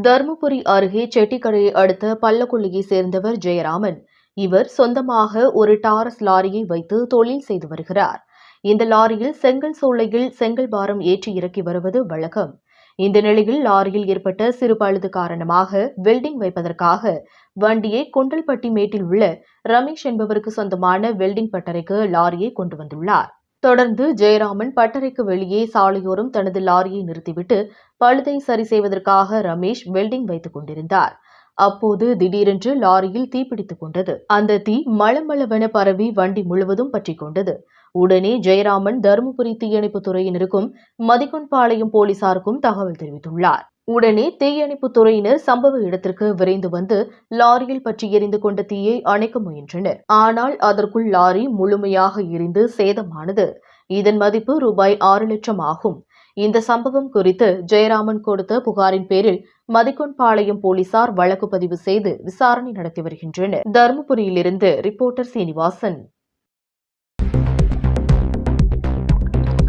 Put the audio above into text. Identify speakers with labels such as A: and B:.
A: தருமபுரி அருகே செட்டிக்கரையை அடுத்த பள்ளக்குள்ளியை சேர்ந்தவர் ஜெயராமன். இவர் சொந்தமாக ஒரு டாரஸ் லாரியை வைத்து தொழில் செய்து வருகிறார். இந்த லாரியில் செங்கல் சூளையில் செங்கல் பாரம் ஏற்றி இறக்கி வருவது வழக்கம். இந்த நிலையில் லாரியில் ஏற்பட்ட சிறு பழுது காரணமாக வெல்டிங் வைப்பதற்காக வண்டியை குண்டல்பட்டி மேட்டில் உள்ள ரமேஷ் என்பவருக்கு சொந்தமான வெல்டிங் பட்டறைக்கு லாரியை கொண்டு வந்துள்ளார். தொடர்ந்து ஜெயராமன் பட்டறைக்கு வெளியே சாலையோரம் தனது லாரியை நிறுத்திவிட்டு பழுதை சரி செய்வதற்காக ரமேஷ் வெல்டிங் வைத்துக் கொண்டிருந்தார். அப்போது திடீரென்று லாரியில் தீப்பிடித்துக் கொண்டது. அந்த தீ மளமளவென பரவி வண்டி முழுவதும் பற்றிக் கொண்டது. உடனே ஜெயராமன் தருமபுரி தீயணைப்புத் துறையினருக்கும் மதிகொன்பாளையம் போலீசாருக்கும் தகவல் தெரிவித்துள்ளார். உடனே தீயணைப்புத் துறையினர் சம்பவ இடத்திற்கு விரைந்து வந்து லாரியில் பற்றி எரிந்து கொண்ட தீயை அணைக்க முயன்றனர். ஆனால் அதற்குள் லாரி முழுமையாக எரிந்து சேதமானது. இதன் மதிப்பு ரூபாய் 6 லட்சம் ஆகும். இந்த சம்பவம் குறித்து ஜெயராமன் கொடுத்த புகாரின் பேரில் மதிகொன்பாளையம் போலீசார் வழக்கு பதிவு செய்து விசாரணை நடத்தி வருகின்றனர். தருமபுரியிலிருந்து ரிப்போர்ட்டர் சீனிவாசன்.